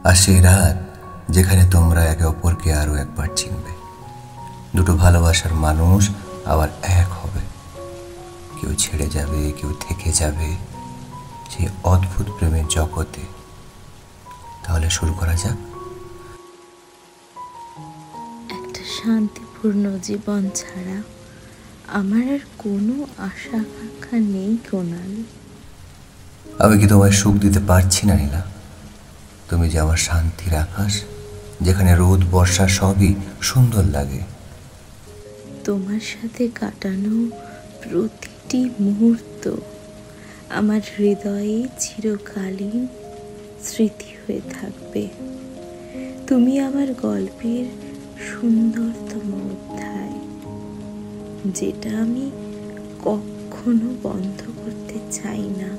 আর সেই রাত যেখানে তোমরা একে অপরকে আরো একবার চিনবে। দুটো ভালোবাসার মানুষ আবার এক হবে, কেউ ছেড়ে যাবে, কেউ থেকে যাবে সেই অদ্ভুত প্রেমের জগতে। তাহলে শুরু করা যাক। একটা শান্তিপূর্ণ জীবন ছাড়া আমার আর কোনো আশা আকাঙ্ক্ষা নেই কুনাল। আমি কি তোমায় সুখ দিতে পারছি না নীলা? তুমি যে আমার শান্তির আকাশ, যেখানে রোদ বর্ষা সবই সুন্দর লাগে। তোমার সাথে কাটানো প্রতিটি মুহূর্ত আমার হৃদয়ে চিরকালীন স্মৃতি হয়ে থাকবে। তুমি আমার গল্পের সুন্দরতম অধ্যায়, যেটা আমি কখনো বন্ধ করতে চাই না।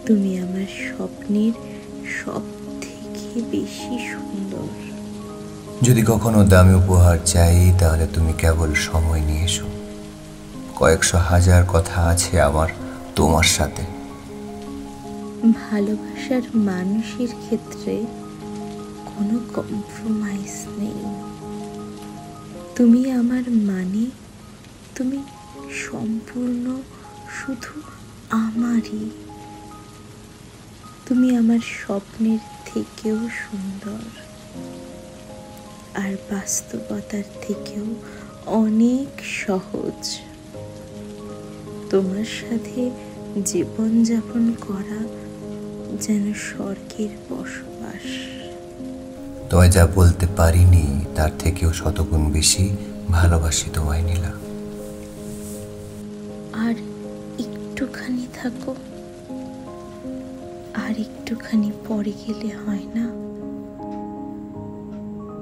তুমি আমার স্বপ্নের সব থেকে বেশি সুন্দর। যদি কখনো দামি উপহার চাই, তাহলে তুমি কেবল সময় নিয়ে এসো। কয়েকশো হাজার কথা আছে আমার তোমার সাথে। ভালোবাসার মানুষের ক্ষেত্রে কোনো কম্প্রোমাইজ নেই। তুমি আমার মানে, তুমি সম্পূর্ণ শুধু আমারই। তুমি আমার স্বপ্নের থেকেও সুন্দর, আর বাস্তবতার থেকেও অনেক সহজ। তোমার সাথে জীবনযাপন করা যেন স্বর্গের বসবাস। তোমায় যা বলতে পারিনি তার থেকেও শতগুণ বেশি ভালোবাসি তোমায় নীলা। আর একটুখানি থাকো, আর একটুখানি পরে গেলে হয় না?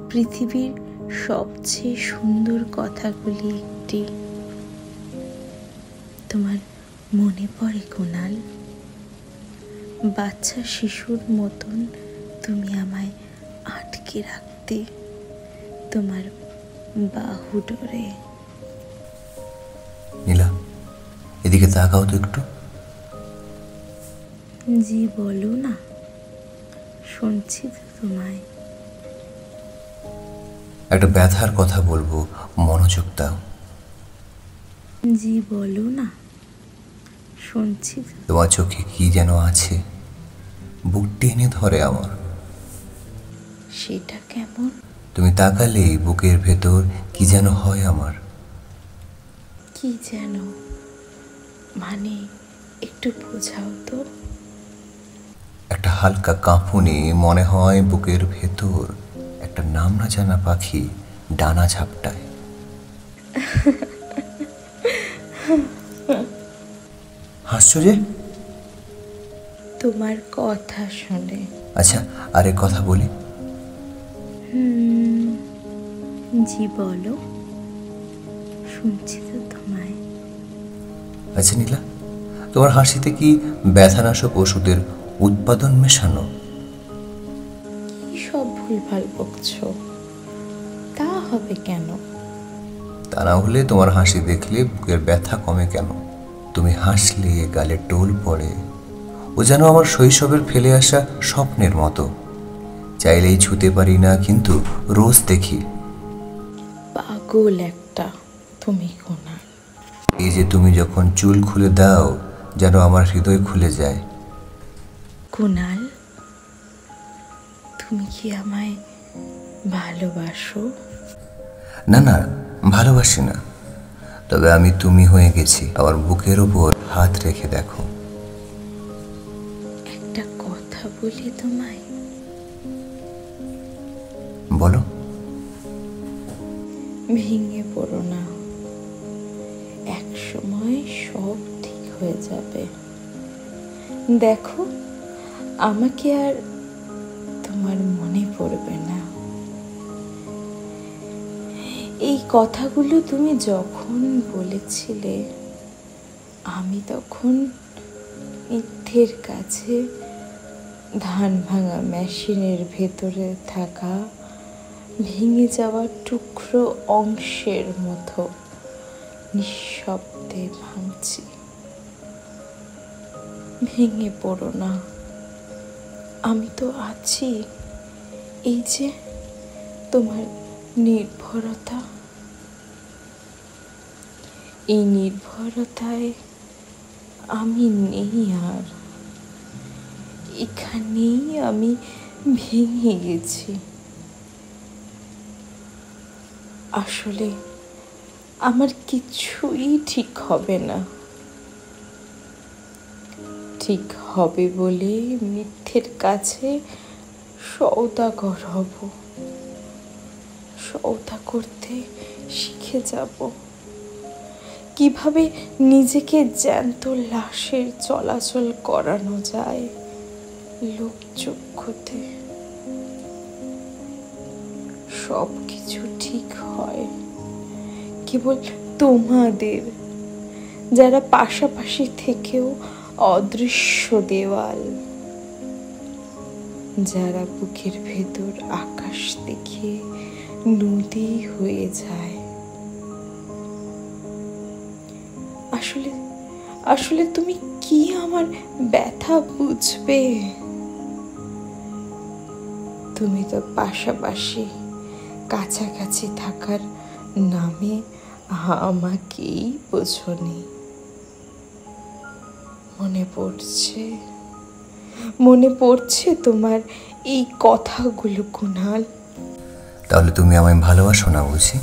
পৃথিবীর সবচেয়ে সুন্দর কথাগুলি একটি। তোমার মনে পড়ে কুনাল? বাচ্চা শিশুর মতন তুমি আমায় আটকে রাখতে তোমার বাহু ডোরে। নীলা, এদিকে তাকাও তো একটু। জি বলো না, শুনছি তো তোমায়। একটা ব্যথার কথা বলবো, মনোযোগ দাও। জি বলো না, শুনছি তো। তোমার চোখে কি যেন আছে, বুক টেনে ধরে আমার। সেটা কেমন? তুমি তাকালেই বুকের ভেতর কি যেন হয় আমার। কি যেন মানে একটু বোঝাও তো। একটা হালকা কাঁপুনি, মনে হয় বুকের ভেতর একটা নাম না জানা পাখি ডানা ঝাপটায়। হাসছো যে? তোমার কথা শুনে। আচ্ছা, আরেক কথা বলি। জি বলো, শুনছি তো তোমায়। আচ্ছা নীলা, তোমার হাসিতে কি ব্যথানাশক ওষুধের উৎপাদন মেশানো? কি সব ভুলভাল বকছো? তা হবে কেন? তা না হলে তোমার হাসি দেখলে বুকের ব্যথা কমে কেন? তুমি হাসলে গালে টোল পড়ে, ও যেন আমার শৈশবের ফেলে আসা স্বপ্নের মতো। চাইলেই ছুতে পারি না, কিন্তু রোজ দেখি। পাগল একটা তুমি কুনাল। এই যে তুমি যখন চুল খুলে দাও, যেন আমার হৃদয় খুলে যায়। কুনাল, তুমি কি আমায় ভালোবাসো? না না, ভালোবাসি না, তবে আমি তুমি হয়ে গেছি। আমার বুকের ওপর হাত রেখে দেখো। একটা কথা বলি তোমায়। বলো। ভেঙে পড়ো না, এক সময় সব ঠিক হয়ে যাবে। দেখো, আমাকে আর তোমার মনে পড়বে না। এই কথাগুলো তুমি যখন বলেছিলে, আমি তখন মিথ্যের কাছে ধান ভাঙা মেশিনের ভেতরে থাকা ভেঙে যাওয়া টুকরো অংশের মতো নিঃশব্দে ভাঙছি। ভেঙে পড়ো না, আমি তো আছি, এই যে তোমার নির্ভরতা, এই নির্ভরতায় আমি নেই আর। এখানেই আমি ভেঙে গেছি। আসলে আমার কিছুই ঠিক হবে না। ঠিক হবে বলে মিথ্যের কাছে সওদাগর হব, সওদা করতে শিখে যাব। কিভাবে নিজেকে জ্যান্ত লাশের চলাচল করানো যায় লোকচক্ষুতে। সব কিছু ঠিক হয় কেবল তোমাদের, যারা পাশাপাশি থেকেও অদৃশ্য দেওয়াল, যারা বুকের ভেতর আকাশ দেখে নদী হয়ে যায়। আসলে তুমি কি আমার ব্যথা বুঝবে? তুমি তো পাশাপাশি কাছাকাছি থাকার নামে আমাকেই বোঝনি। মনে পড়ছে তোমার এই কথাগুলো কুনাল? তাহলে তুমি আমায় ভালোবাসো না বুঝি?